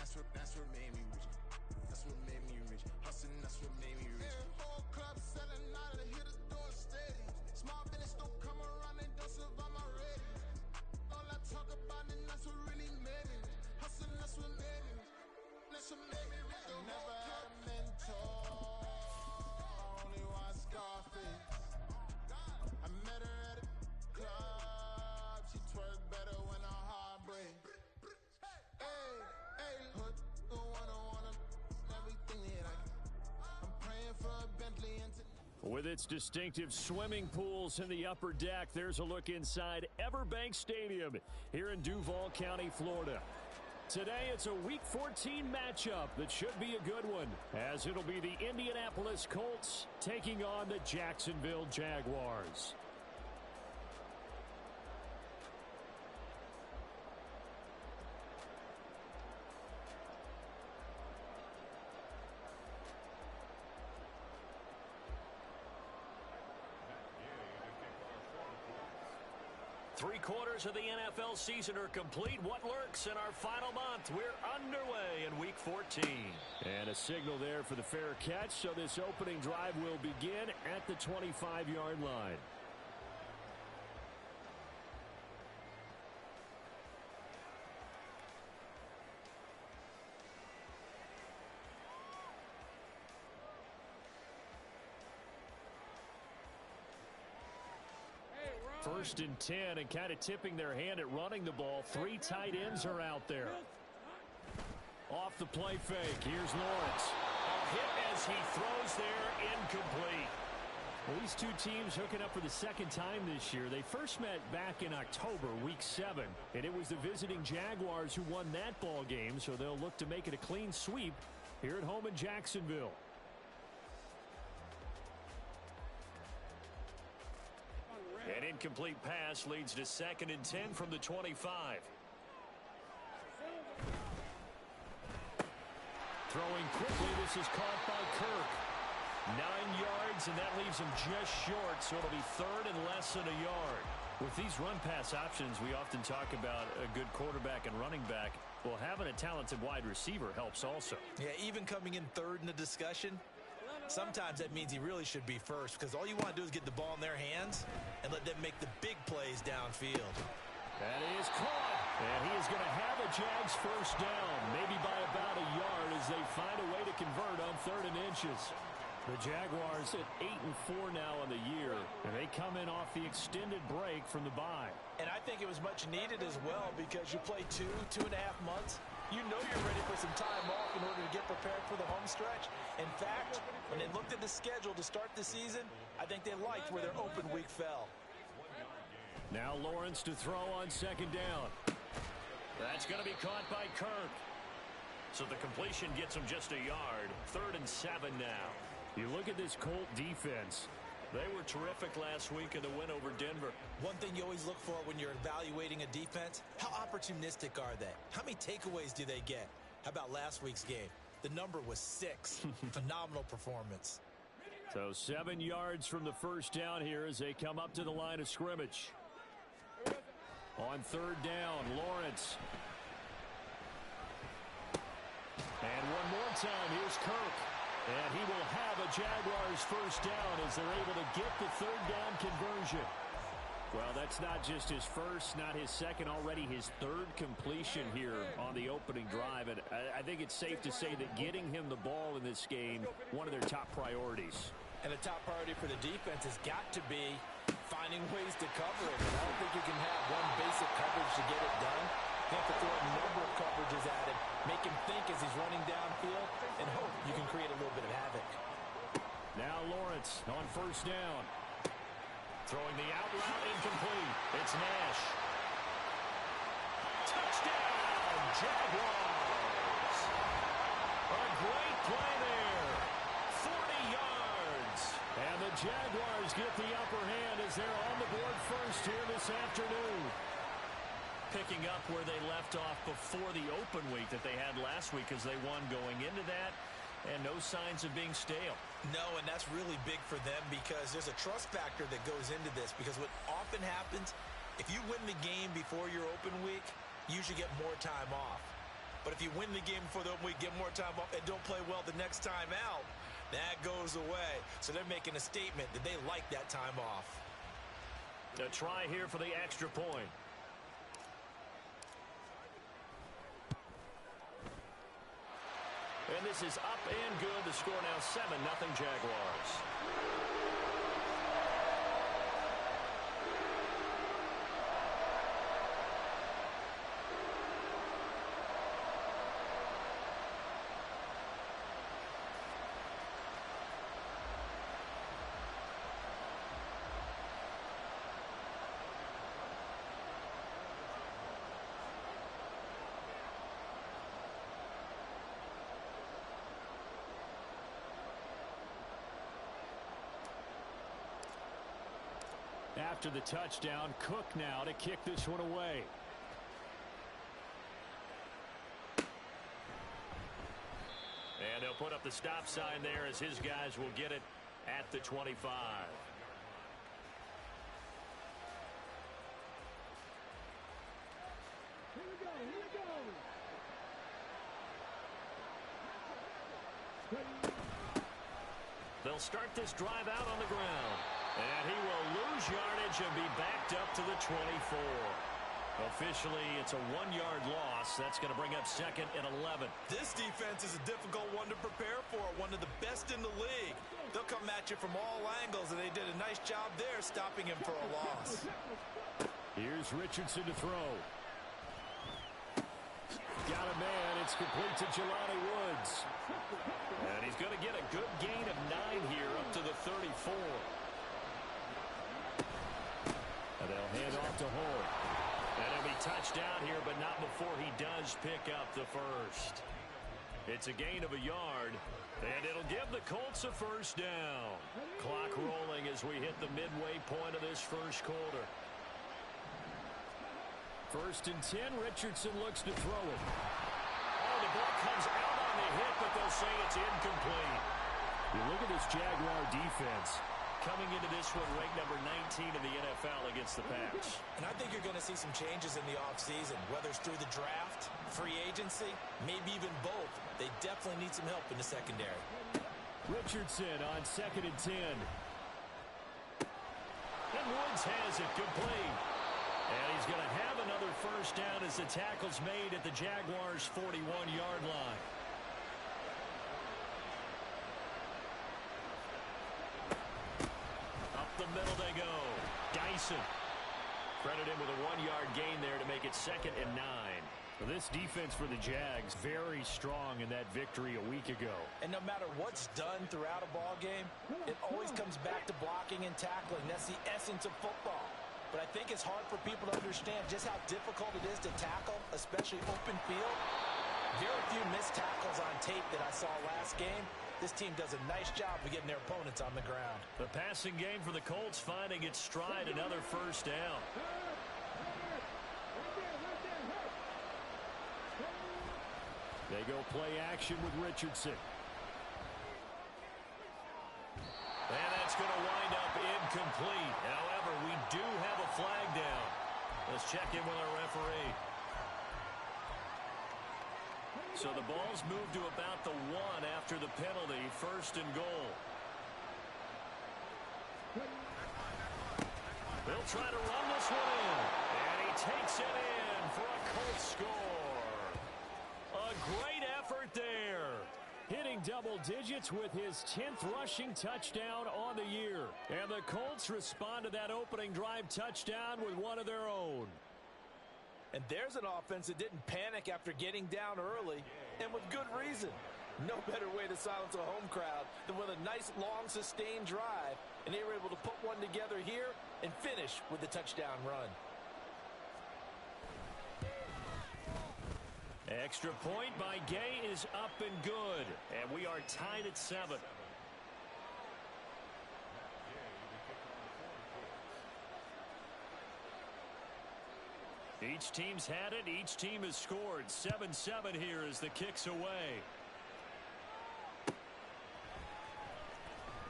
that's what made me rich. That's what made me rich. Hustling, that's what made me rich. Yeah, whole club selling out of the hitters doing steady. Small business don't come around and don't survive my ratings. All I talk about and that's what really made me rich. Hustling, that's what made me rich. That's what made me rich. I never had a mentor. I only watch Scarface. I met her at a club. She twerk better when her heart breaks. Hey, hood, wanna everything that I can. I'm praying for a Bentley and with its distinctive swimming pools in the upper deck, there's a look inside Everbank Stadium here in Duval County, Florida. Today, it's a Week 14 matchup that should be a good one, as it'll be the Indianapolis Colts taking on the Jacksonville Jaguars. Three-quarters of the NFL season are complete. What lurks in our final month? We're underway in Week 14. And a signal there for the fair catch, so this opening drive will begin at the 25-yard line. First and 10, and kind of tipping their hand at running the ball. Three tight ends are out there. Off the play fake. Here's Lawrence. A hit as he throws there, incomplete. Well, these two teams hooking up for the second time this year. They first met back in October, Week 7, and it was the visiting Jaguars who won that ball game, so they'll look to make it a clean sweep here at home in Jacksonville. An incomplete pass leads to 2nd and 10 from the 25. Throwing quickly, this is caught by Kirk. 9 yards, and that leaves him just short, so it'll be 3rd and less than a yard. With these run-pass options, we often talk about a good quarterback and running back. Well, having a talented wide receiver helps also. Yeah, even coming in 3rd in the discussion, sometimes that means he really should be first, because all you want to do is get the ball in their hands and let them make the big plays downfield. That is caught, and he is going to have a Jags first down, maybe by about a yard as they find a way to convert on 3rd and inches. The Jaguars at 8-4 now in the year, and they come in off the extended break from the bye. And I think it was much needed as well, because you play 2.5 months. You know you're ready for some time off in order to get prepared for the home stretch. In fact, when they looked at the schedule to start the season, I think they liked where their open week fell. Now Lawrence to throw on 2nd down. That's going to be caught by Kirk. So the completion gets him just a yard. 3rd and 7 now. You look at this Colt defense. They were terrific last week in the win over Denver. One thing you always look for when you're evaluating a defense, how opportunistic are they? How many takeaways do they get? How about last week's game? The number was 6. Phenomenal performance. So 7 yards from the first down here as they come up to the line of scrimmage. On 3rd down, Lawrence. And one more time, here's Kirk. And he will have a Jaguars first down as they're able to get the 3rd down conversion. Well, that's not just his first, not his second, already his 3rd completion here on the opening drive. And I think it's safe to say that getting him the ball in this game, one of their top priorities. And a top priority for the defense has got to be finding ways to cover it. I don't think you can have one basic coverage to get it done. You have to throw a number of coverages at him, make him think as he's running downfield, and hope you can create a little bit of havoc. Now Lawrence on 1st down. Throwing the out route incomplete. It's Nash. Touchdown, Jaguars. A great play there. 40 yards. And the Jaguars get the upper hand as they're on the board first here this afternoon. Picking up where they left off before the open week that they had last week as they won going into that. And no signs of being stale. No, and that's really big for them because there's a trust factor that goes into this. Because what often happens, if you win the game before your open week, you usually get more time off. But if you win the game before the open week, get more time off, and don't play well the next time out, that goes away. So they're making a statement that they like that time off. A try here for the extra point. And this is up and good. The score now 7-0 Jaguars. After the touchdown, Cook now to kick this one away. And they'll put up the stop sign there as his guys will get it at the 25. Here we go, here we go. They'll start this drive out on the ground. And he will lose yardage and be backed up to the 24. Officially, it's a 1-yard loss. That's going to bring up 2nd and 11. This defense is a difficult one to prepare for, one of the best in the league. They'll come at you from all angles, and they did a nice job there stopping him for a loss. Here's Richardson to throw. Got a man. It's complete to Jelani Woods. And he's going to get a good gain of 9 here up to the 34. And they'll hand off to Holt. And he'll be touched down here, but not before he does pick up the first. It's a gain of a yard, and it'll give the Colts a first down. Clock rolling as we hit the midway point of this first quarter. 1st and 10, Richardson looks to throw it. Oh, the ball comes out on the hit, but they'll say it's incomplete. You look at this Jaguar defense. Coming into this one, ranked number 19 in the NFL against the Pats. And I think you're going to see some changes in the offseason, whether it's through the draft, free agency, maybe even both. They definitely need some help in the secondary. Richardson on 2nd and 10. And Woods has it complete. And he's going to have another first down as the tackle's made at the Jaguars' 41-yard line. The middle they go. Dyson. Credit him with a 1-yard gain there to make it 2nd and 9. Well, this defense for the Jags very strong in that victory a week ago. And no matter what's done throughout a ball game, it always comes back to blocking and tackling. That's the essence of football. But I think it's hard for people to understand just how difficult it is to tackle, especially open field. Very few missed tackles on tape that I saw last game. This team does a nice job of getting their opponents on the ground. The passing game for the Colts finding its stride, another first down. They go play action with Richardson. And that's going to wind up incomplete. However, we do have a flag down. Let's check in with our referee. So the ball's moved to about the 1 after the penalty, 1st and goal. They'll try to run this one in. And he takes it in for a Colts score. A great effort there. Hitting double digits with his 10th rushing touchdown on the year. And the Colts respond to that opening drive touchdown with one of their own. And there's an offense that didn't panic after getting down early, and with good reason. No better way to silence a home crowd than with a nice, long, sustained drive. And they were able to put one together here and finish with the touchdown run. Extra point by Gay is up and good. And we are tied at 7. Each team's had it. Each team has scored. 7-7 here as the kick's away.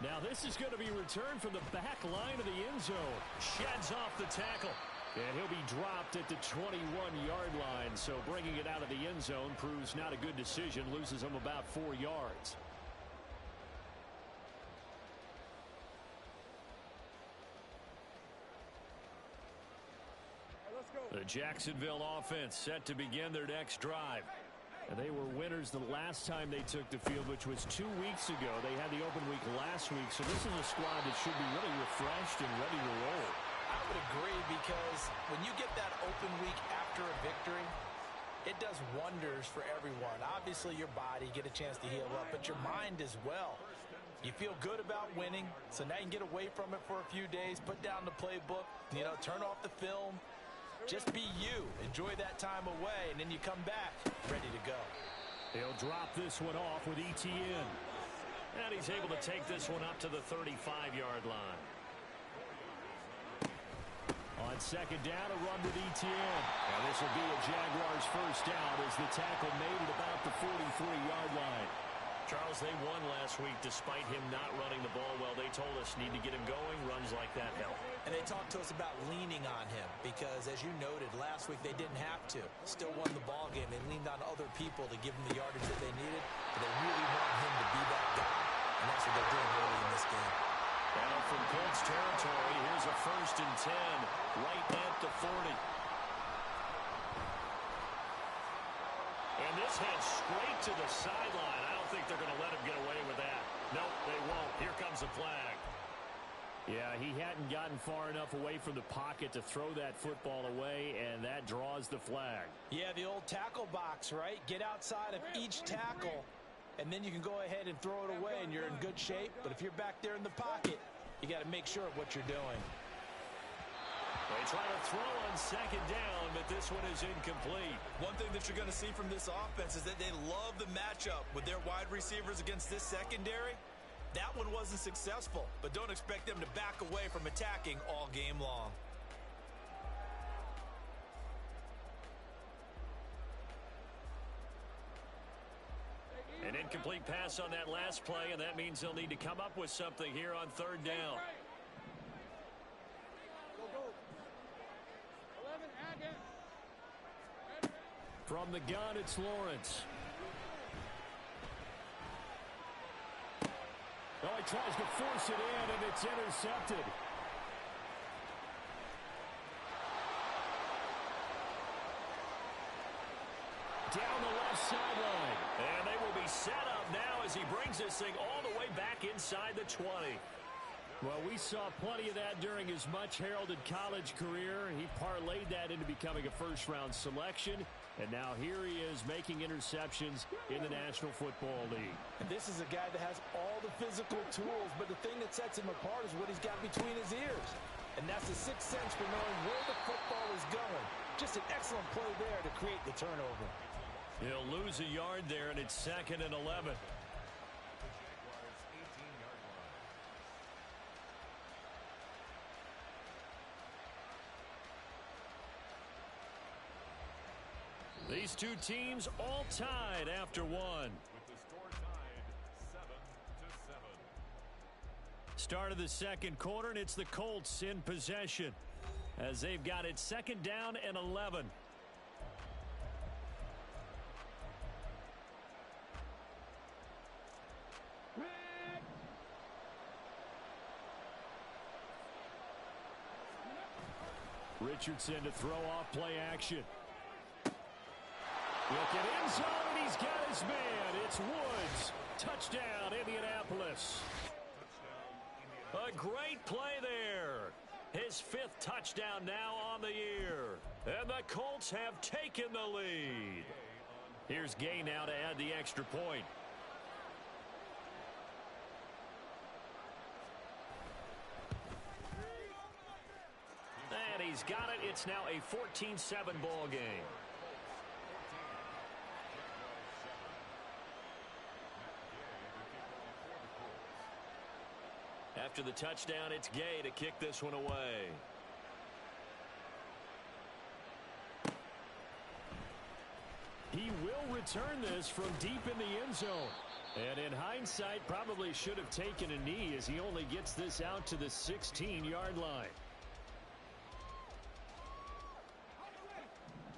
Now this is going to be returned from the back line of the end zone. Sheds off the tackle. And he'll be dropped at the 21-yard line. So bringing it out of the end zone proves not a good decision. Loses him about 4 yards. The Jacksonville offense set to begin their next drive. And they were winners the last time they took the field, which was 2 weeks ago. They had the open week last week, so this is a squad that should be really refreshed and ready to roll. I would agree, because when you get that open week after a victory, it does wonders for everyone. Obviously, your body, get a chance to heal up, but your mind as well. You feel good about winning, so now you can get away from it for a few days, put down the playbook, turn off the film. Just be you. Enjoy that time away, and then you come back ready to go. He'll drop this one off with ETN. And he's able to take this one up to the 35-yard line. On second down, a run with ETN. Now this will be a Jaguars first down as the tackle made at about the 43-yard line. Charles, they won last week despite him not running the ball well. They told us need to get him going. Runs like that help. And they talked to us about leaning on him because, as you noted, last week they didn't have to. Still won the ball game. They leaned on other people to give them the yardage that they needed. But they really want him to be that guy. And that's what they're doing early in this game. Now from Colts territory, here's a 1st and 10 right at the 40. And this heads straight to the sideline. I don't think they're going to let him get away with that. Nope, they won't. Here comes a flag. Yeah, he hadn't gotten far enough away from the pocket to throw that football away, and that draws the flag. Yeah, the old tackle box, right? Get outside of each tackle, and then you can go ahead and throw it away, and you're in good shape. But if you're back there in the pocket, you got to make sure of what you're doing. They try to throw on second down, but this one is incomplete. One thing that you're going to see from this offense is that they love the matchup with their wide receivers against this secondary. That one wasn't successful, but don't expect them to back away from attacking all game long. An incomplete pass on that last play, and that means they'll need to come up with something here on 3rd down. From the gun, it's Lawrence. Oh, he tries to force it in, and it's intercepted. Down the left sideline. And they will be set up now as he brings this thing all the way back inside the 20. Well, we saw plenty of that during his much-heralded college career. He parlayed that into becoming a first-round selection. And now here he is making interceptions in the National Football League. And this is a guy that has all the physical tools, but the thing that sets him apart is what he's got between his ears. And that's the sixth sense for knowing where the football is going. Just an excellent play there to create the turnover. He'll lose a yard there, and it's 2nd and 11. These two teams all tied after one. With the score tied 7-7. Start of the second quarter, and it's the Colts in possession as they've got it 2nd down and 11. Richardson to throw off play action. Look at end zone, and he's got his man. It's Woods. Touchdown, Indianapolis. A great play there. His 5th touchdown now on the year. And the Colts have taken the lead. Here's Gay now to add the extra point. And he's got it. It's now a 14-7 ball game. After the touchdown, it's Gay to kick this one away. He will return this from deep in the end zone. And in hindsight, probably should have taken a knee as he only gets this out to the 16-yard line.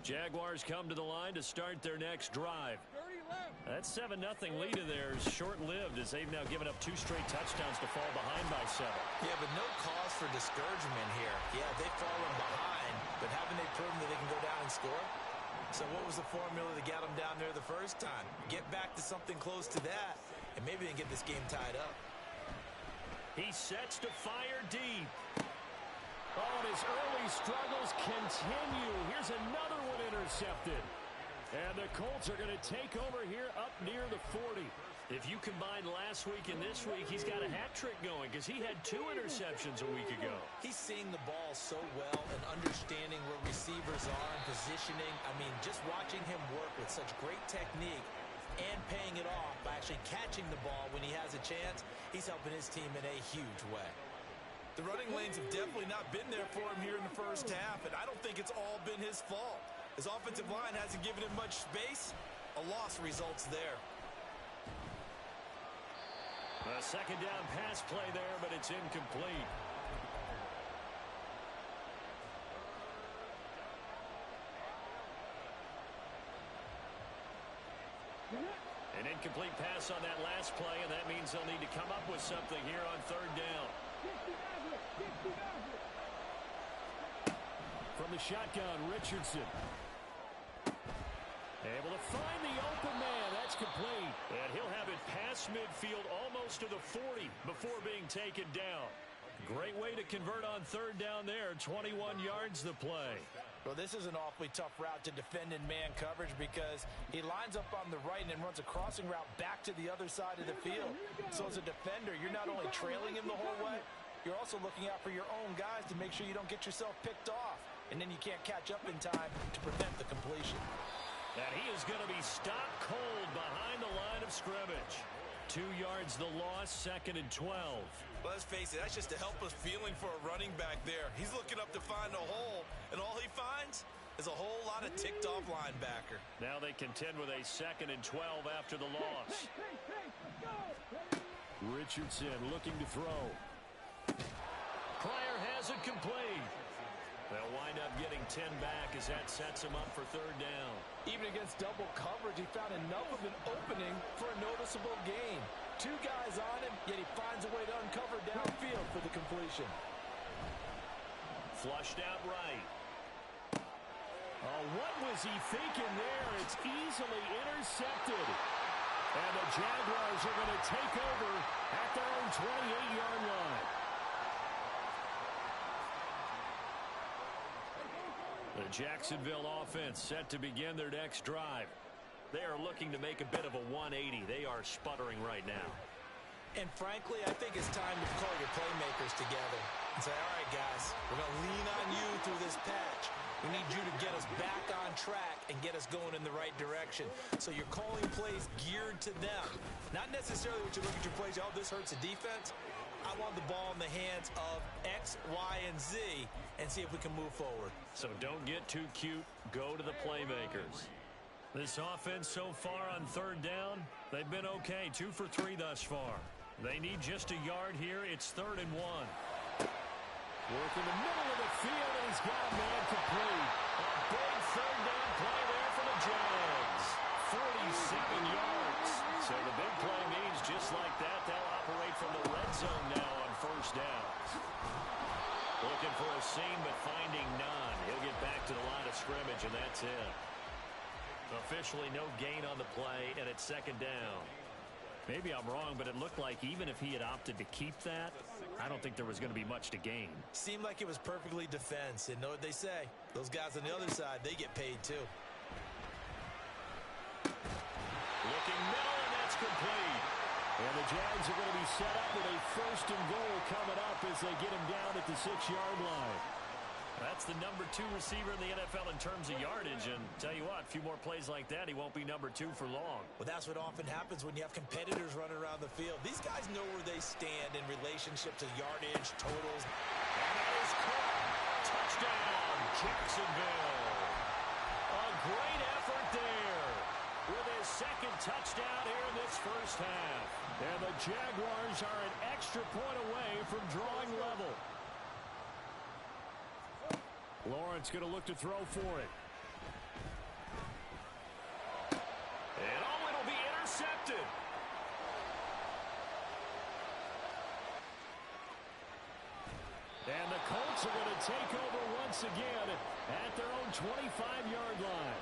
Jaguars come to the line to start their next drive. That 7-0 lead of theirs short-lived as they've now given up 2 straight touchdowns to fall behind by 7. Yeah, but no cause for discouragement here. Yeah, they've fallen behind, but haven't they proven that they can go down and score? So what was the formula that got them down there the first time? Get back to something close to that, and maybe they can get this game tied up. He sets to fire deep. Oh, and his early struggles continue. Here's another one intercepted. And the Colts are going to take over here up near the 40. If you combine last week and this week, he's got a hat trick going because he had 2 interceptions a week ago. He's seeing the ball so well and understanding where receivers are and positioning. I mean, just watching him work with such great technique and paying it off by actually catching the ball when he has a chance, he's helping his team in a huge way. The running lanes have definitely not been there for him here in the first half, and I don't think it's all been his fault. His offensive line hasn't given him much space. A loss results there. A second down pass play there, but it's incomplete. An incomplete pass on that last play, and that means they'll need to come up with something here on 3rd down. From the shotgun, Richardson. Able to find the open man. That's complete. And he'll have it past midfield almost to the 40 before being taken down. Great way to convert on 3rd down there. 21 yards the play. Well, this is an awfully tough route to defend in man coverage because he lines up on the right and then runs a crossing route back to the other side of the field. So as a defender, you're not only trailing him the whole way, you're also looking out for your own guys to make sure you don't get yourself picked off. And then you can't catch up in time to prevent the completion. And he is going to be stopped cold behind the line of scrimmage. 2 yards the loss, 2nd and 12. Let's face it, that's just a helpless feeling for a running back there. He's looking up to find a hole, and all he finds is a whole lot of ticked-off linebacker. Now they contend with a 2nd and 12 after the loss. Richardson looking to throw. Pryor has it complete. They'll wind up getting 10 back as that sets him up for 3rd down. Even against double coverage, he found enough of an opening for a noticeable gain. 2 guys on him, yet he finds a way to uncover downfield for the completion. Flushed out right. Oh, what was he thinking there? It's easily intercepted. And the Jaguars are going to take over at their own 28-yard line. The Jacksonville offense set to begin their next drive. They are looking to make a bit of a 180. They are sputtering right now. And frankly, I think it's time to call your playmakers together and say, all right, guys, we're going to lean on you through this patch. We need you to get us back on track and get us going in the right direction. So you're calling plays geared to them. Not necessarily what you look at your plays, oh, this hurts the defense. I want the ball in the hands of X, Y, and Z and see if we can move forward. So don't get too cute. Go to the playmakers. This offense so far on 3rd down, they've been okay. 2 for 3 thus far. They need just a yard here. It's 3rd and 1. Work in the middle of the field, and he's got a man complete. A big 3rd down play there for the Jags. 47 yards. So the big play means just like that, they'll operate from the red zone now on 1st downs. Looking for a seam, but finding none. He'll get back to the line of scrimmage, and that's it. Officially no gain on the play, and it's 2nd down. Maybe I'm wrong, but it looked like even if he had opted to keep that, I don't think there was going to be much to gain. Seemed like it was perfectly defense. And know what they say? Those guys on the other side, they get paid too. Looking middle, and that's complete. And the Jags are going to be set up with a 1st and goal coming up as they get him down at the 6-yard line. That's the number 2 receiver in the NFL in terms of yardage. And tell you what, a few more plays like that, he won't be number 2 for long. Well, that's what often happens when you have competitors running around the field. These guys know where they stand in relationship to yardage, totals. And that is caught. Touchdown, Jacksonville. A great effort there with his 2nd touchdown here in this first half. And the Jaguars are an extra point away from drawing level. Lawrence going to look to throw for it. take over once again at their own 25-yard line.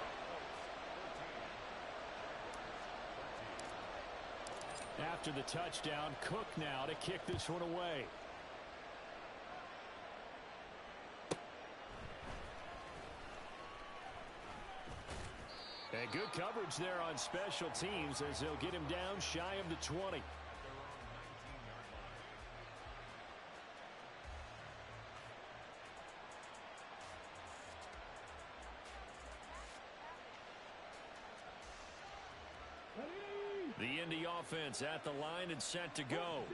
After the touchdown, Cook now to kick this one away. And good coverage there on special teams as they'll get him down shy of the 20. The Indy offense at the line and set to go.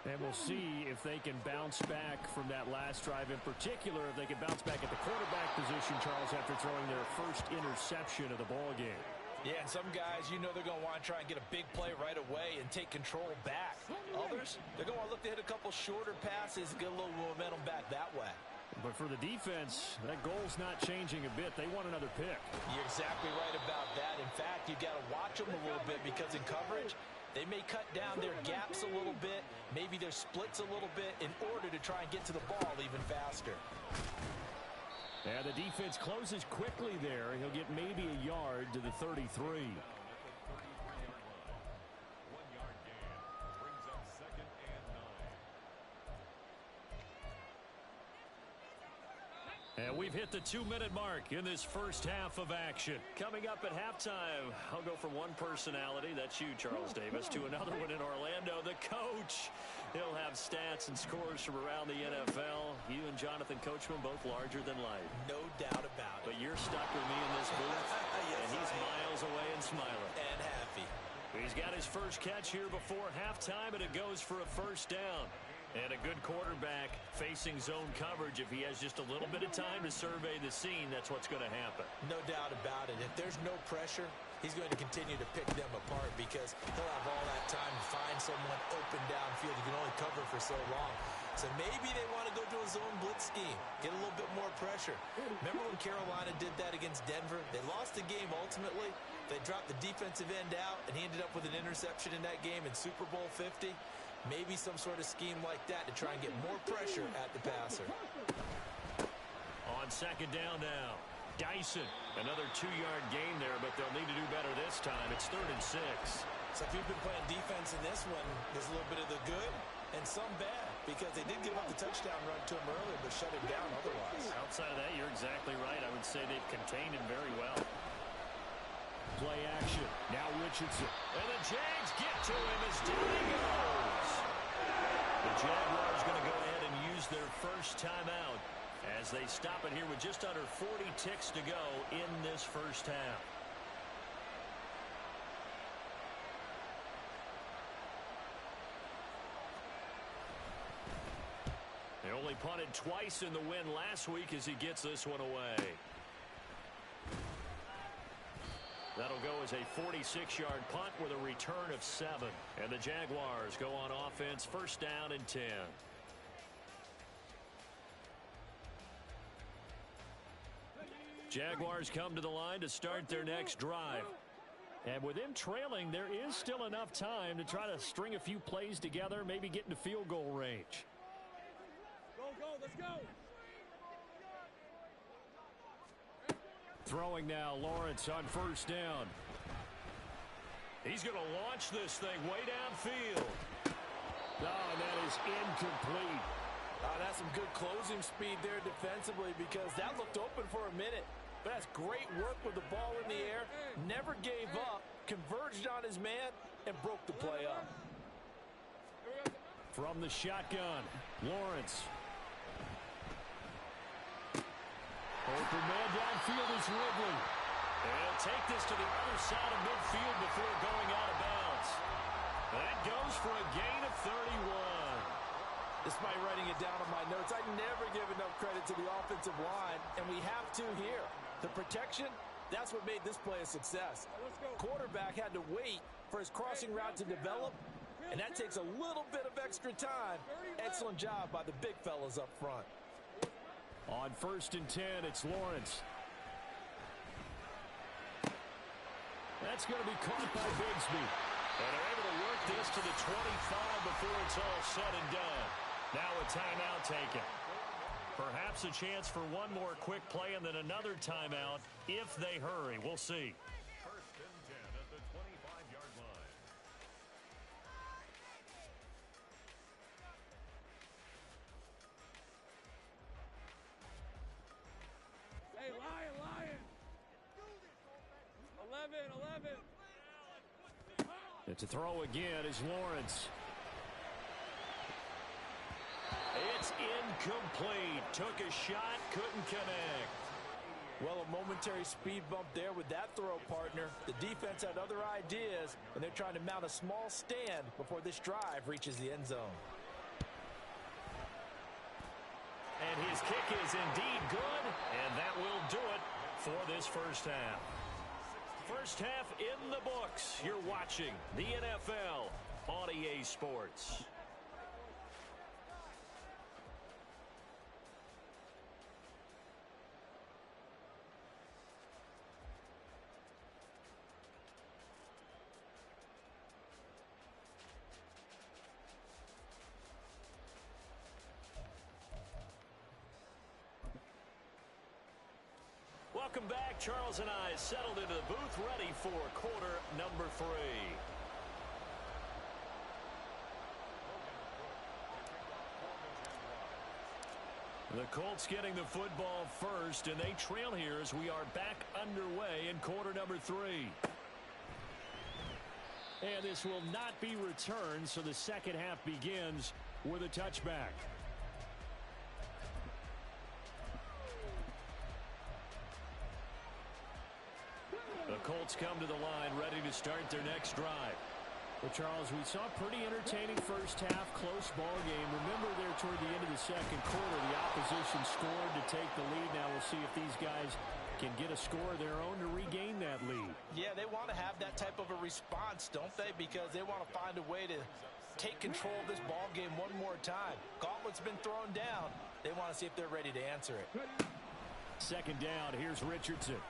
And we'll see if they can bounce back from that last drive in particular, if they can bounce back at the quarterback position, Charles, after throwing their first interception of the ball game. Yeah, and some guys, you know they're going to want to try and get a big play right away and take control back. Others, they're going to look to hit a couple shorter passes and get a little momentum back that way. But for the defense, that goal's not changing a bit. They want another pick. You're exactly right about that. In fact, you've got to watch them a little bit because in coverage, they may cut down their gaps a little bit, maybe their splits a little bit in order to try and get to the ball even faster. And the defense closes quickly there. He'll get maybe a yard to the 33. 1 yard gain brings up 2nd and 9. And we've hit the 2-minute mark in this first half of action. Coming up at halftime, I'll go from one personality, that's you, Charles Davis, to another one in Orlando, the coach. He'll have stats and scores from around the NFL. You and Jonathan Coachman both larger than life. No doubt about it. But you're stuck with me in this booth, Yes, and he's miles away and smiling. And happy. He's got his first catch here before halftime, and it goes for a first down. And a good quarterback facing zone coverage. If he has just a little bit of time to survey the scene, that's what's going to happen. No doubt about it. If there's no pressure, he's going to continue to pick them apart because he'll have all that time to find someone open downfield. He can only cover for so long. So maybe they want to go to a zone blitz scheme, get a little bit more pressure. Remember when Carolina did that against Denver? They lost the game ultimately. They dropped the defensive end out, and he ended up with an interception in that game in Super Bowl 50. Maybe some sort of scheme like that to try and get more pressure at the passer. On second down now, Dyson. Another 2-yard gain there, but they'll need to do better this time. It's 3rd and 6. So if you've been playing defense in this one, there's a little bit of the good and some bad because they did give up the touchdown run to him earlier but shut him down otherwise. Outside of that, you're exactly right. I would say they've contained him very well. Play action. Now Richardson. And the Jags get to him as down he goes. The Jaguars going to go ahead and use their first timeout as they stop it here with just under 40 ticks to go in this first half. They only punted twice in the win last week as he gets this one away. That'll go as a 46-yard punt with a return of 7. And the Jaguars go on offense, first down and 10. Jaguars come to the line to start their next drive. And with them trailing, there is still enough time to try to string a few plays together, maybe get into field goal range. Go, let's go. Throwing now, Lawrence on first down. He's going to launch this thing way downfield. Oh, and that is incomplete. That's some good closing speed there defensively because that looked open for a minute. But that's great work with the ball in the air. Never gave up, converged on his man, and broke the play up. From the shotgun, Lawrence. Open man downfield is Ridley. And he'll take this to the other side of midfield before going out of bounds. That goes for a gain of 31. Despite writing it down on my notes, I never give enough credit to the offensive line, and we have to here. The protection, that's what made this play a success. Quarterback had to wait for his crossing route to develop, and that takes a little bit of extra time. Excellent job by the big fellas up front. On first and 10, it's Lawrence. That's going to be caught by Bigsby. And they're able to work this to the 25 before it's all said and done. Now a timeout taken. Perhaps a chance for one more quick play and then another timeout if they hurry. We'll see. First and 10 at the 25-yard line. Hey, Lion! 11. And to throw again is Lawrence. It's incomplete. Took a shot, couldn't connect. Well, a momentary speed bump there with that throw, partner. The defense had other ideas, and they're trying to mount a small stand before this drive reaches the end zone. And his kick is indeed good, and that will do it for this first half. First half in the books. You're watching the NFL on EA Sports. Welcome back. Charles and I settled into the booth ready for quarter number 3. The Colts getting the football first, and they trail here as we are back underway in quarter number 3. And this will not be returned, so the second half begins with a touchback. The Colts come to the line ready to start their next drive. Well, Charles, we saw a pretty entertaining first half, close ball game. Remember there toward the end of the second quarter, the opposition scored to take the lead. Now we'll see if these guys can get a score of their own to regain that lead. Yeah, they want to have that type of a response, don't they? Because they want to find a way to take control of this ball game one more time. Gauntlet's been thrown down. They want to see if they're ready to answer it. Second down, here's Richardson.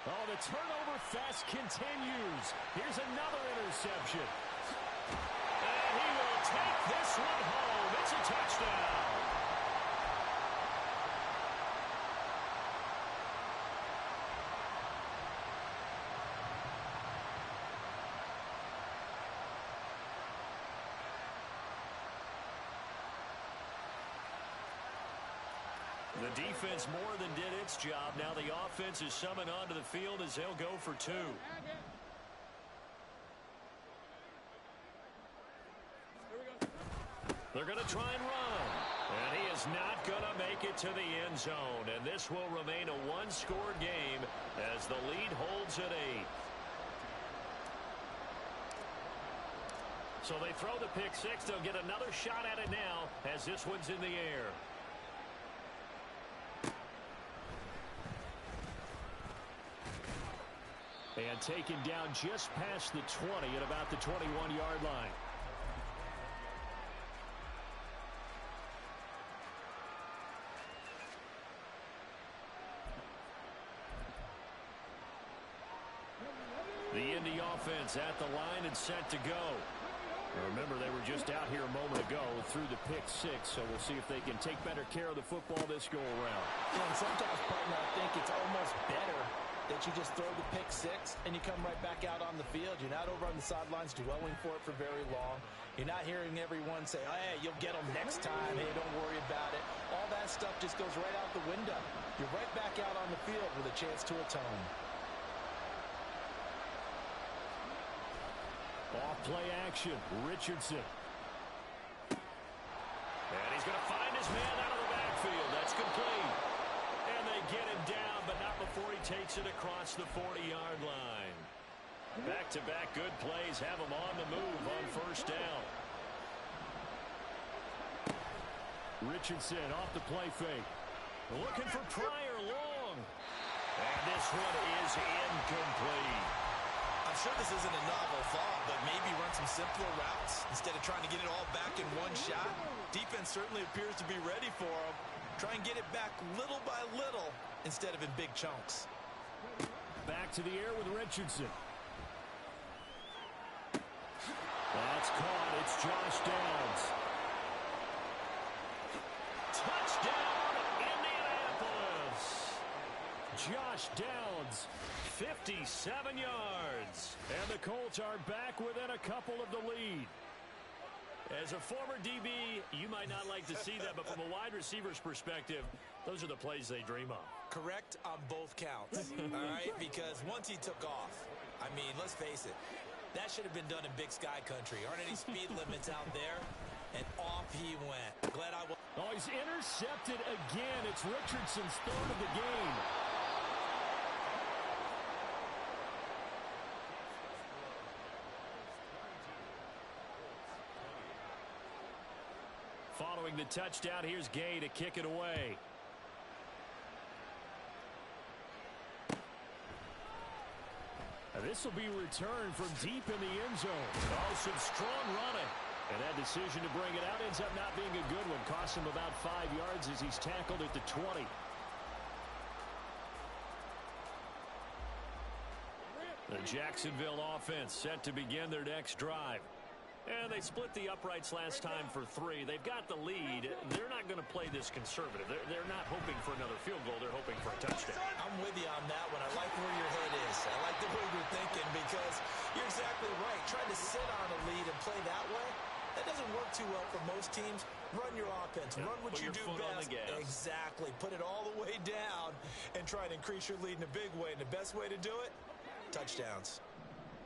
Oh, the turnover fest continues. Here's another interception. And he will take this one home. It's a touchdown. The defense more than did its job. Now the offense is summoned onto the field as they'll go for 2. They're going to try and run. And he is not going to make it to the end zone. And this will remain a one-score game as the lead holds at 8. So they throw the pick 6. They'll get another shot at it now as this one's in the air. And taken down just past the 20 at about the 21-yard line. The Indy offense at the line and set to go. Remember, they were just out here a moment ago through the pick 6, so we'll see if they can take better care of the football this go-around. Yeah, and sometimes, partner, I think it's almost better that you just throw the pick 6 and you come right back out on the field. You're not over on the sidelines dwelling for it for very long. You're not hearing everyone say, oh, hey, you'll get them next time. Hey, don't worry about it. All that stuff just goes right out the window. You're right back out on the field with a chance to atone. Off-play action, Richardson. And he's going to find his man out of the backfield. That's complete. And they get him down, but not before he takes it across the 40-yard line. Back-to-back good plays have him on the move on first down. Richardson off the play fake. Looking for Pryor long. And this one is incomplete. I'm sure this isn't a novel thought, but maybe run some simpler routes instead of trying to get it all back in one shot. Defense certainly appears to be ready for him. Try and get it back little by little instead of in big chunks. Back to the air with Richardson. That's caught. It's Josh Downs. Touchdown! Josh Downs, 57 yards. And the Colts are back within a couple of the lead. As a former DB, you might not like to see that, but from a wide receiver's perspective, those are the plays they dream of. Correct on both counts, all right? Because once he took off, I mean, let's face it, that should have been done in Big Sky country. Aren't any speed limits out there? And off he went. Glad I was. Oh, he's intercepted again. It's Richardson's third of the game. Following the touchdown, here's Gay to kick it away. This will be returned from deep in the end zone. Oh, some strong running. And that decision to bring it out ends up not being a good one. Cost him about 5 yards as he's tackled at the 20. The Jacksonville offense set to begin their next drive. And they split the uprights last time for 3. They've got the lead. They're not going to play this conservative. They're not hoping for another field goal. They're hoping for a touchdown. I'm with you on that one. I like where your head is. I like the way you're thinking because you're exactly right. Trying to sit on a lead and play that way, that doesn't work too well for most teams. Run your offense. Run what you do best. Exactly. Put it all the way down and try to increase your lead in a big way. And the best way to do it, touchdowns.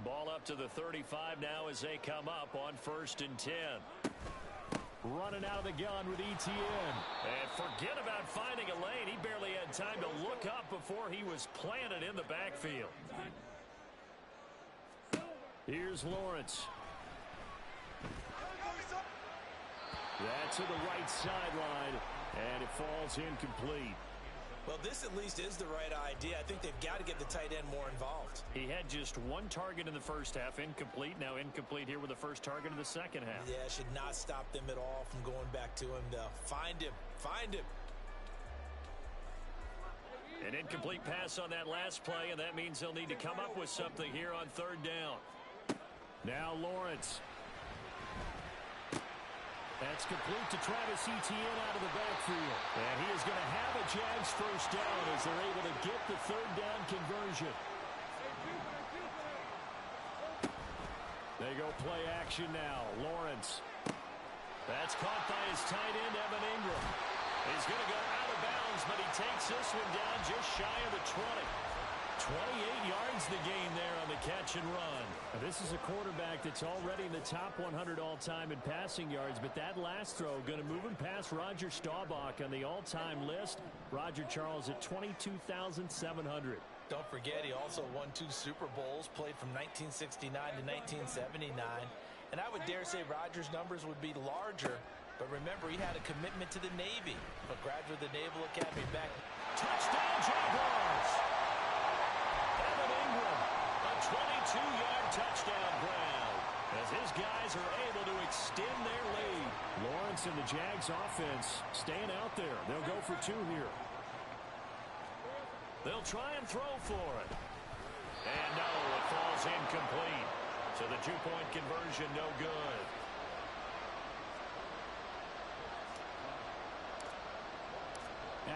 Ball up to the 35 now as they come up on 1st and 10. Running out of the gun with Etienne. And forget about finding a lane. He barely had time to look up before he was planted in the backfield. Here's Lawrence. That's to the right sideline, and it falls incomplete. Well, this at least is the right idea. I think they've got to get the tight end more involved. He had just 1 target in the first half, incomplete. Now incomplete here with the first target in the second half. Yeah, should not stop them at all from going back to him, though. Find him. Find him. An incomplete pass on that last play, and that means they'll need to come up with something here on 3rd down. Now Lawrence. That's complete to Travis Etienne out of the backfield. And he is going to have a Jags first down as they're able to get the 3rd down conversion. They go play action now. Lawrence. That's caught by his tight end, Evan Ingram. He's going to go out of bounds, but he takes this one down just shy of the 20. 28 yards the gain there on the catch and run. Now, this is a quarterback that's already in the top 100 all-time in passing yards, but that last throw going to move him past Roger Staubach on the all-time list. Roger Charles at 22,700. Don't forget, he also won 2 Super Bowls, played from 1969 to 1979. And I would dare say Roger's numbers would be larger, but remember, he had a commitment to the Navy. But graduate of the Naval Academy back. Touchdown, Jaguars! Evan Ingram, a 22-yard touchdown grab, as his guys are able to extend their lead. Lawrence and the Jags offense staying out there. They'll go for 2 here. They'll try and throw for it. And no, it falls incomplete. So the 2-point conversion no good.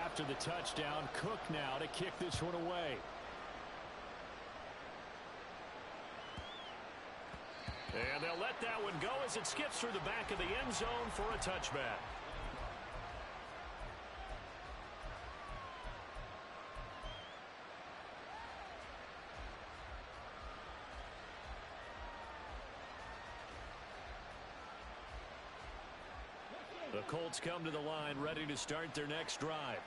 After the touchdown, Cook now to kick this one away. And they'll let that one go as it skips through the back of the end zone for a touchback. The Colts come to the line ready to start their next drive.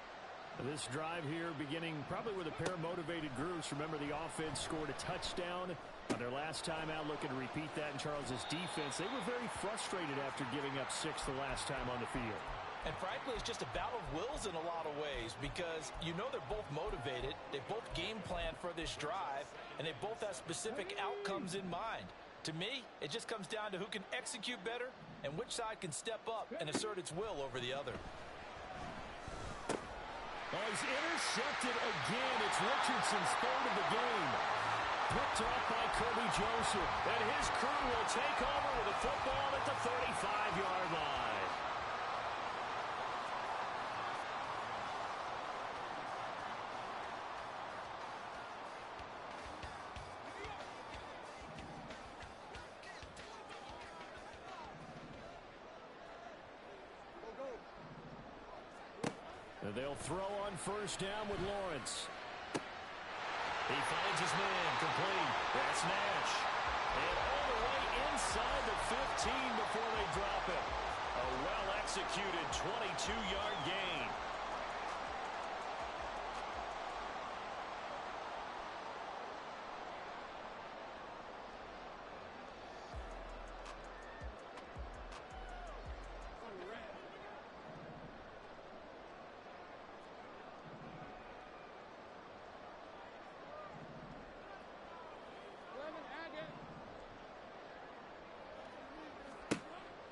This drive here beginning probably with a pair of motivated groups. Remember, the offense scored a touchdown on their last time out, looking to repeat that in Charles's defense. They were very frustrated after giving up 6 the last time on the field. And frankly, it's just a battle of wills in a lot of ways because you know they're both motivated. They both game plan for this drive, and they both have specific outcomes in mind. To me, it just comes down to who can execute better and which side can step up and assert its will over the other. Oh, he's intercepted again. It's Richardson's 3rd of the game. Picked off by Kirby Joseph. And his crew will take over with a football at the 35-yard line. They'll throw on first down with Lawrence. He finds his man, complete. That's Nash. And all the way inside the 15 before they drop it. A well-executed 22-yard gain.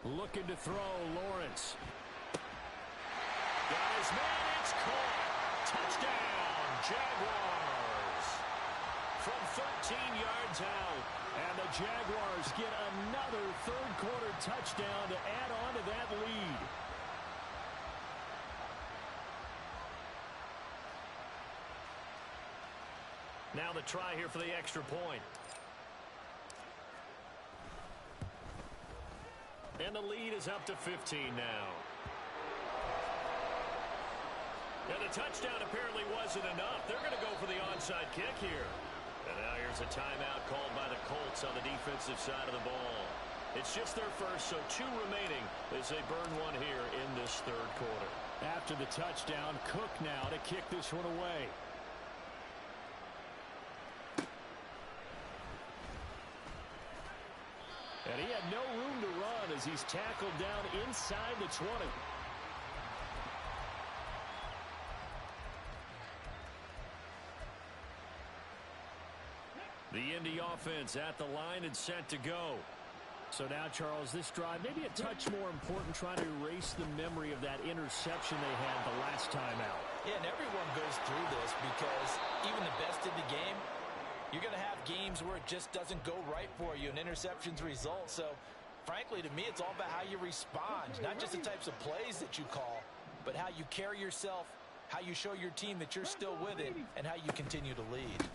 Looking to throw, Lawrence. Got his man, it's caught. Touchdown, Jaguars. From 13 yards out. And the Jaguars get another third-quarter touchdown to add on to that lead. Now the try here for the extra point. And the lead is up to 15 now. And the touchdown apparently wasn't enough. They're going to go for the onside kick here. And now here's a timeout called by the Colts on the defensive side of the ball. It's just their first, so 2 remaining as they burn one here in this third quarter. After the touchdown, Cook now to kick this one away. And he had no room to run as he's tackled down inside the 20. The Indy offense at the line and set to go. So now, Charles, this drive maybe a touch more important, trying to erase the memory of that interception they had the last time out. Yeah, and everyone goes through this because even the best in the game, you're going to have games where it just doesn't go right for you and interceptions result. So, frankly, to me, it's all about how you respond, not just the types of plays that you call, but how you carry yourself, how you show your team that you're still with it, and how you continue to lead.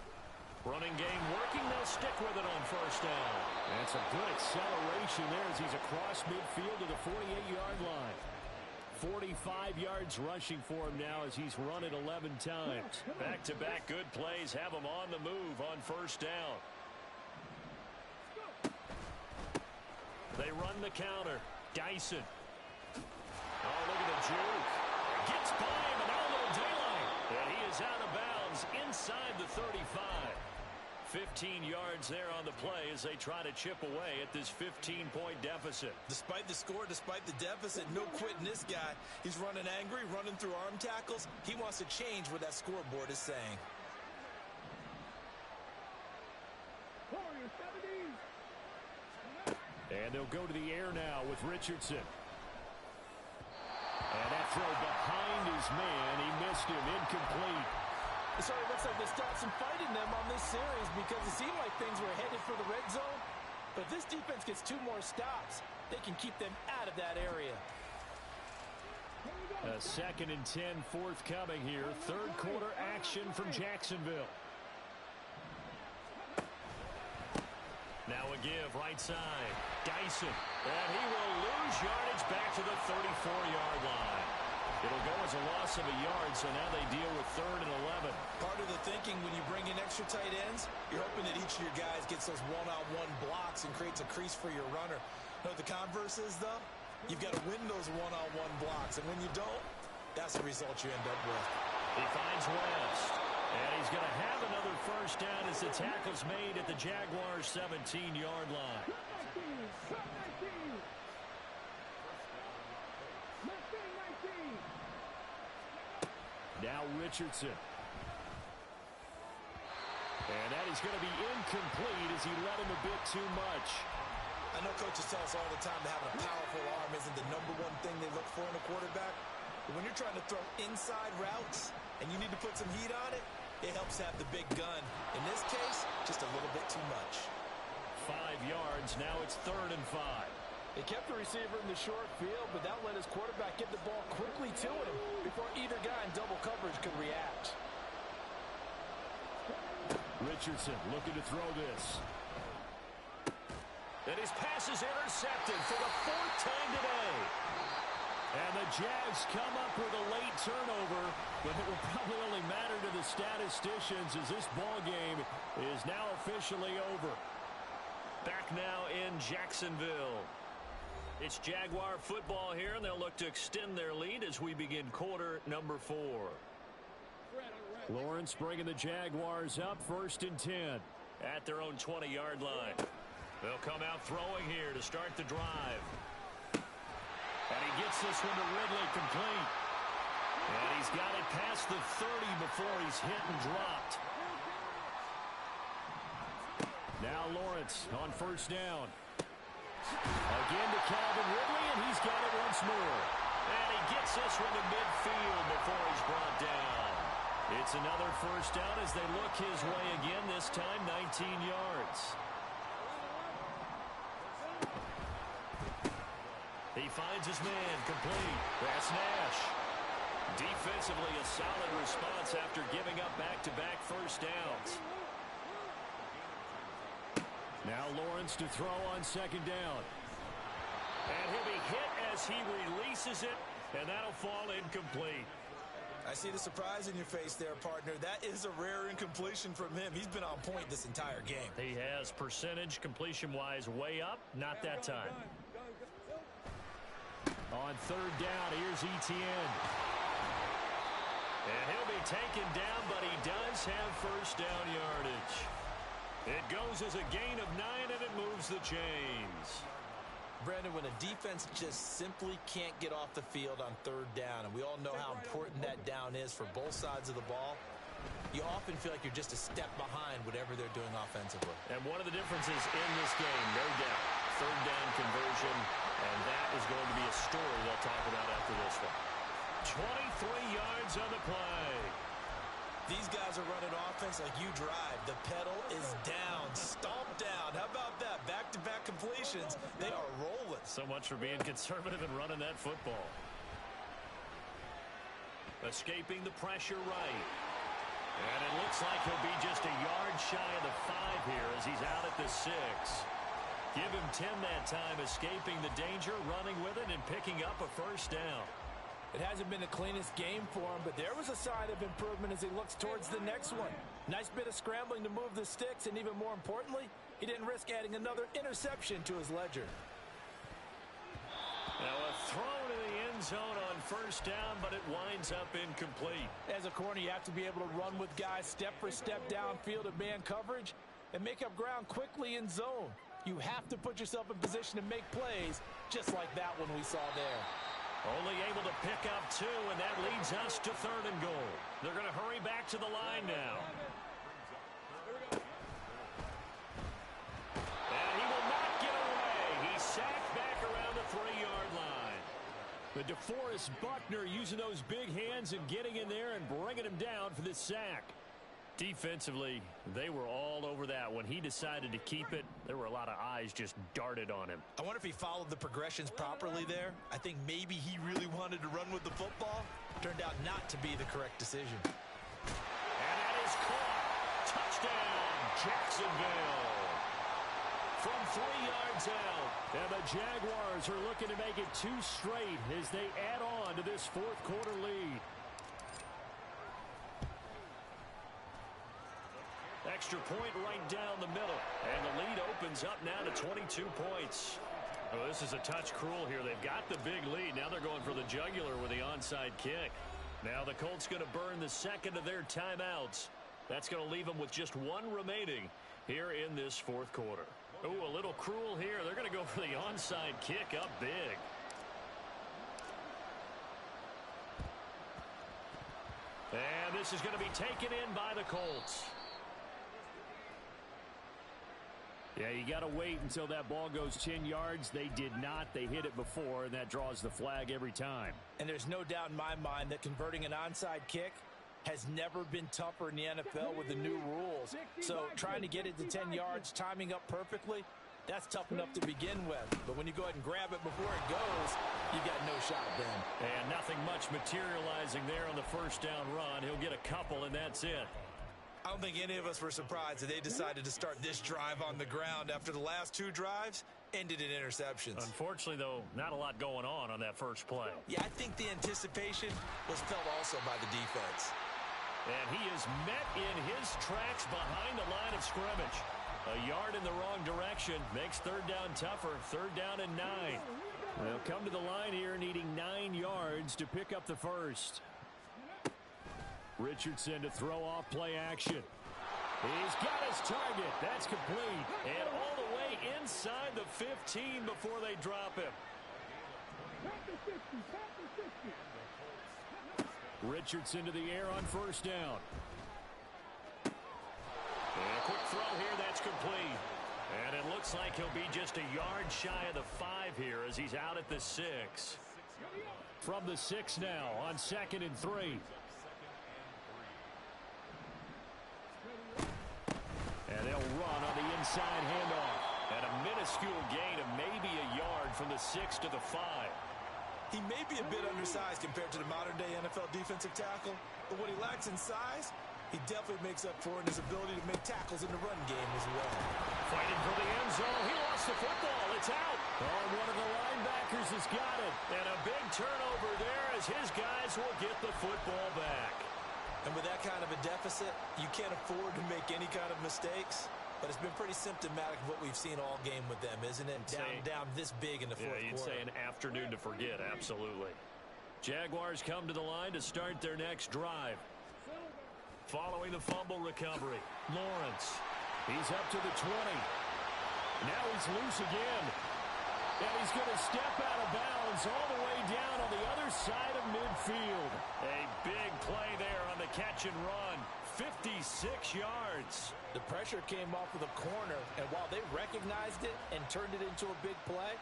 Running game working. They'll stick with it on first down. That's a good acceleration there as he's across midfield to the 48-yard line. 45 yards rushing for him now as he's run it 11 times. Back-to-back good plays have him on the move on first down. They run the counter. Dyson. Oh, look at the juke. Gets by him, and now a little daylight. And he is out of bounds inside the 35. 15 yards there on the play as they try to chip away at this 15-point deficit. Despite the score, despite the deficit, no quitting this guy. He's running angry, running through arm tackles. He wants to change what that scoreboard is saying. And they'll go to the air now with Richardson. And that throw behind his man. He missed him. Incomplete. So it looks like they stopped some fight in them on this series because it seemed like things were headed for the red zone. But if this defense gets 2 more stops, they can keep them out of that area. A 2nd and 10 forthcoming here. Third quarter action from Jacksonville. Now a give right side. Dyson. And he will lose yardage back to the 34-yard line. It'll go as a loss of a yard, so now they deal with 3rd and 11. Part of the thinking when you bring in extra tight ends, you're hoping that each of your guys gets those one-on-one blocks and creates a crease for your runner. You know what the converse is, though? You've got to win those one-on-one blocks, and when you don't, that's the result you end up with. He finds West, and he's going to have another first down as the tackle's made at the Jaguars' 17-yard line. Now Richardson. And that is going to be incomplete as he led him a bit too much. I know coaches tell us all the time that having a powerful arm isn't the #1 thing they look for in a quarterback. But when you're trying to throw inside routes and you need to put some heat on it, it helps have the big gun. In this case, just a little bit too much. 5 yards. Now it's 3rd and 5. They kept the receiver in the short field, but that let his quarterback get the ball quickly to him before either guy in double coverage could react. Richardson looking to throw this. And his pass is intercepted for the 4th time today. And the Jags come up with a late turnover, but it will probably only matter to the statisticians as this ball game is now officially over. Back now in Jacksonville. It's Jaguar football here, and they'll look to extend their lead as we begin quarter number 4. Lawrence bringing the Jaguars up 1st and 10 at their own 20-yard line. They'll come out throwing here to start the drive. And he gets this one to Ridley complete. And he's got it past the 30 before he's hit and dropped. Now Lawrence on 1st down. Again to Calvin Ridley, and he's got it once more. And he gets this one to midfield before he's brought down. It's another 1st down as they look his way again, this time 19 yards. He finds his man complete. That's Nash. Defensively, a solid response after giving up back-to-back 1st downs. Now Lawrence to throw on 2nd down. And he'll be hit as he releases it, and that'll fall incomplete. I see the surprise in your face there, partner. That is a rare incompletion from him. He's been on point this entire game. He has percentage completion-wise way up. Not that time. On 3rd down, here's Etienne. And he'll be taken down, but he does have 1st down yardage. It goes as a gain of 9, and it moves the chains. Brandon, when a defense just simply can't get off the field on 3rd down, and we all know how important that down is for both sides of the ball, you often feel like you're just a step behind whatever they're doing offensively. And one of the differences in this game, no doubt, 3rd down conversion, and that is going to be a story they'll talk about after this one. 23 yards on the play. These guys are running offense like you drive. The pedal is down, stomped down. How about that? Back-to-back completions. They are rolling. So much for being conservative and running that football. Escaping the pressure right. And it looks like he'll be just a yard shy of the 5 here as he's out at the 6. Give him 10 that time, escaping the danger, running with it, and picking up a 1st down. It hasn't been the cleanest game for him, but there was a sign of improvement as he looks towards the next one. Nice bit of scrambling to move the sticks, and even more importantly, he didn't risk adding another interception to his ledger. Now a throw to the end zone on 1st down, but it winds up incomplete. As a corner, you have to be able to run with guys step for step downfield at man coverage and make up ground quickly in zone. You have to put yourself in position to make plays, just like that one we saw there. Only able to pick up 2, and that leads us to 3rd and goal. They're going to hurry back to the line now. And he will not get away. He's sacked back around the 3-yard line. But DeForest Buckner using those big hands and getting in there and bringing him down for this sack. Defensively, they were all over that. When he decided to keep it, there were a lot of eyes just darted on him. I wonder if he followed the progressions properly there. I think maybe he really wanted to run with the football. Turned out not to be the correct decision. And that is caught. Touchdown, Jacksonville. From 3 yards out. And the Jaguars are looking to make it 2 straight as they add on to this 4th quarter lead. Extra point right down the middle. And the lead opens up now to 22 points. Oh, this is a touch cruel here. They've got the big lead. Now they're going for the jugular with the onside kick. Now the Colts going to burn the 2nd of their timeouts. That's going to leave them with just 1 remaining here in this 4th quarter. Oh, a little cruel here. They're going to go for the onside kick up big. And this is going to be taken in by the Colts. Yeah, you got to wait until that ball goes 10 yards. They did not. They hit it before, and that draws the flag every time. And there's no doubt in my mind that converting an onside kick has never been tougher in the NFL with the new rules. So trying to get it to 10 yards, timing up perfectly, that's tough enough to begin with. But when you go ahead and grab it before it goes, you got no shot then. And nothing much materializing there on the 1st down run. He'll get a couple, and that's it. I don't think any of us were surprised that they decided to start this drive on the ground. After the last 2 drives, ended in interceptions. Unfortunately, though, not a lot going on that first play. Yeah, I think the anticipation was felt also by the defense. And he is met in his tracks behind the line of scrimmage. A yard in the wrong direction makes third down tougher. Third down and 9. They'll come to the line here needing 9 yards to pick up the first. Richardson to throw off play action. He's got his target. That's complete. And all the way inside the 15 before they drop him. Richardson to the air on first down. And a quick throw here. That's complete. And it looks like he'll be just a yard shy of the 5 here as he's out at the 6. From the 6 now on 2nd and 3. And they'll run on the inside handoff. And a minuscule gain of maybe a yard from the 6 to the 5. He may be a bit undersized compared to the modern-day NFL defensive tackle, but what he lacks in size, he definitely makes up for in his ability to make tackles in the run game as well. Fighting for the end zone. He lost the football. It's out. Oh, one of the linebackers has got it. And a big turnover there as his guys will get the football back. And with that kind of a deficit, you can't afford to make any kind of mistakes. But it's been pretty symptomatic of what we've seen all game with them, isn't it? Down this big in the fourth quarter. You'd say an afternoon to forget, absolutely. Jaguars come to the line to start their next drive. Following the fumble recovery, Lawrence. He's up to the 20. Now he's loose again. And he's going to step out of bounds all the way down on the other side of midfield. A big play there on the catch and run. 56 yards. The pressure came off of the corner, and while they recognized it and turned it into a big play,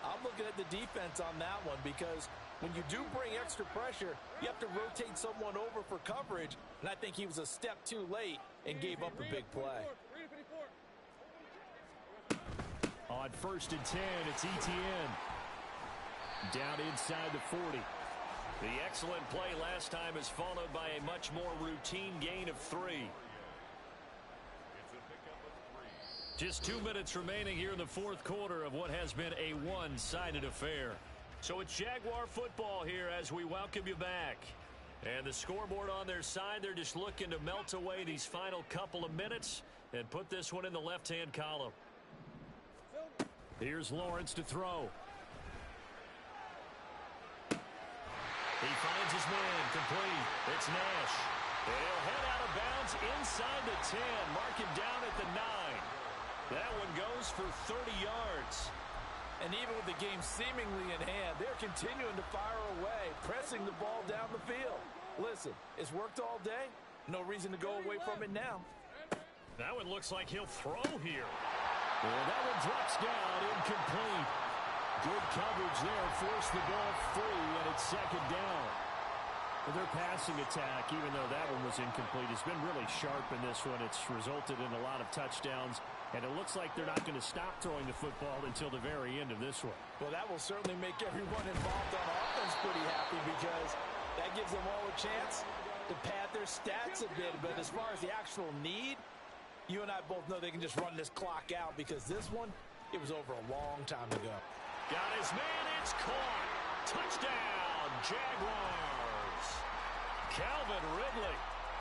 I'm looking at the defense on that one because when you do bring extra pressure, you have to rotate someone over for coverage, and I think he was a step too late and gave up a big play. On 1st and 10, it's Etienne. Down inside the 40. The excellent play last time is followed by a much more routine gain of 3. Just 2 minutes remaining here in the fourth quarter of what has been a one-sided affair. So it's Jaguar football here as we welcome you back. And the scoreboard on their side, they're just looking to melt away these final couple of minutes and put this one in the left-hand column. Here's Lawrence to throw. He finds his man, complete. It's Nash. He'll head out of bounds inside the 10. Mark him down at the 9. That one goes for 30 yards. And even with the game seemingly in hand, they're continuing to fire away, pressing the ball down the field. Listen, it's worked all day. No reason to go away from it now. That one looks like he'll throw here. Well, that one drops down, incomplete. Good coverage there, forced the ball free, and it's 2nd down. Well, their passing attack, even though that one was incomplete, has been really sharp in this one. It's resulted in a lot of touchdowns, and it looks like they're not going to stop throwing the football until the very end of this one. Well, that will certainly make everyone involved on offense pretty happy because that gives them all a chance to pad their stats a bit. But as far as the actual need, you and I both know they can just run this clock out because this one, it was over a long time ago. Got his man, it's caught. Touchdown, Jaguars. Calvin Ridley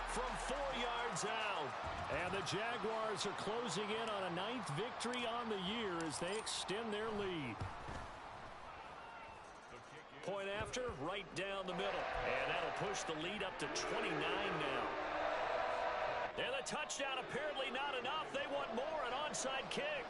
from 4 yards out. And the Jaguars are closing in on a 9th victory on the year as they extend their lead. Point after, right down the middle. And that'll push the lead up to 29 now. And the touchdown apparently not enough. They want more, an onside kick.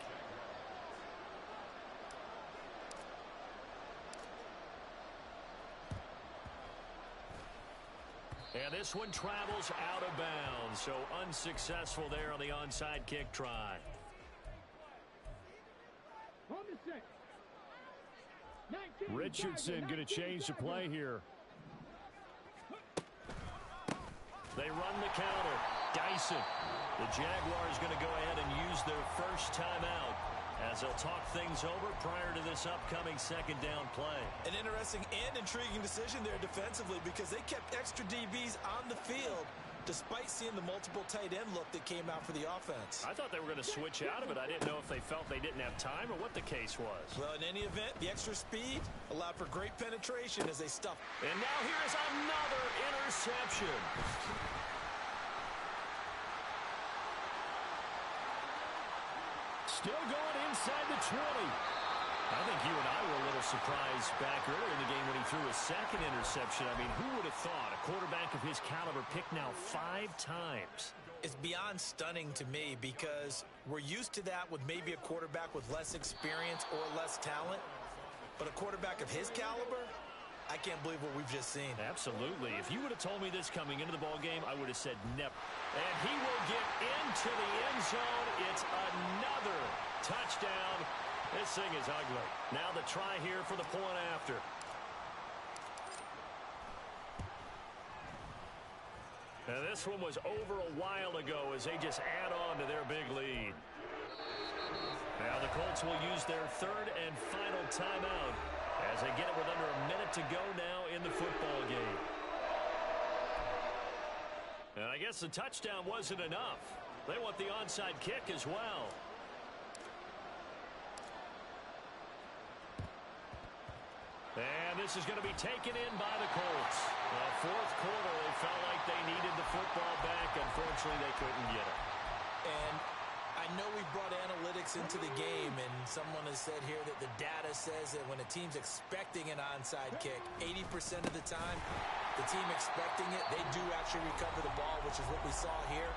And this one travels out of bounds, so unsuccessful there on the onside kick try. Richardson going to change the play here. They run the counter. Dyson. The Jaguars going to go ahead and use their first timeout as they'll talk things over prior to this upcoming 2nd down play. An interesting and intriguing decision there defensively because they kept extra DBs on the field despite seeing the multiple tight end look that came out for the offense. I thought they were going to switch out of it. I didn't know if they felt they didn't have time or what the case was. Well, in any event, the extra speed allowed for great penetration as they stuffed. And now here's another interception. Still going inside the 20. I think you and I were a little surprised back earlier in the game when he threw his second interception. I mean, who would have thought a quarterback of his caliber picked now 5 times? It's beyond stunning to me because we're used to that with maybe a quarterback with less experience or less talent. But a quarterback of his caliber, I can't believe what we've just seen. Absolutely. If you would have told me this coming into the ball game, I would have said never. And he will get into the end zone. It's another touchdown. This thing is ugly. Now the try here for the point after. Now this one was over a while ago as they just add on to their big lead. Now the Colts will use their third and final timeout as they get it with under a minute to go now in the football game. And I guess the touchdown wasn't enough. They want the onside kick as well. And this is going to be taken in by the Colts. The fourth quarter, they felt like they needed the football back. Unfortunately, they couldn't get it. And I know we brought analytics into the game, and someone has said here that the data says that when a team's expecting an onside kick, 80% of the time, the team expecting it, they do actually recover the ball, which is what we saw here.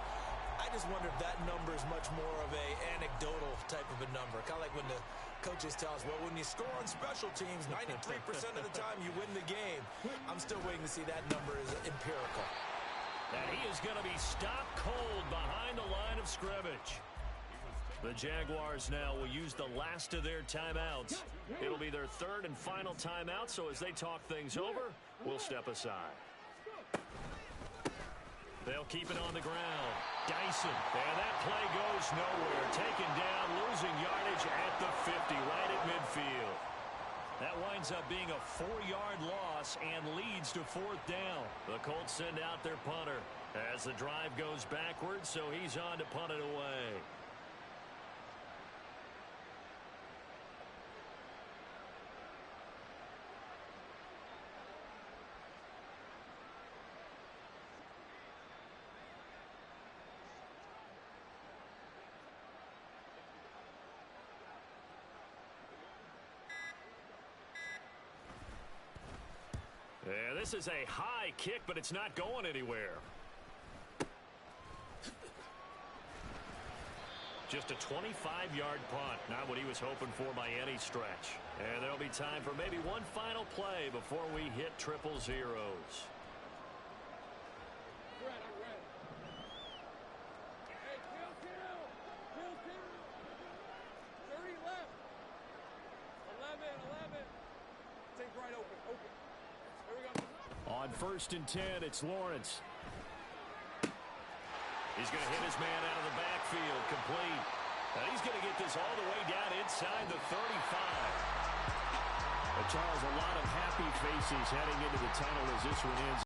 I just wonder if that number is much more of a anecdotal type of a number. Kind of like when the coaches tell us, well, when you score on special teams, 93% of the time you win the game. I'm still waiting to see that number is empirical. And he is going to be stopped cold behind the line of scrimmage. The Jaguars now will use the last of their timeouts. It'll be their third and final timeout, so as they talk things over, we'll step aside. They'll keep it on the ground. Dyson, and that play goes nowhere. Taken down, losing yardage at the 50, right at midfield. That winds up being a 4-yard loss and leads to 4th down. The Colts send out their punter as the drive goes backwards, so he's on to punt it away. Yeah, this is a high kick, but it's not going anywhere. Just a 25-yard punt. Not what he was hoping for by any stretch. And there'll be time for maybe one final play before we hit triple zeros. Hey, kill. 30 left. 11. Take right open. Here we go. On 1st and 10, it's Lawrence. He's going to hit his man out of the backfield, complete. Now he's going to get this all the way down inside the 35. Charles, a lot of happy faces heading into the tunnel as this one ends.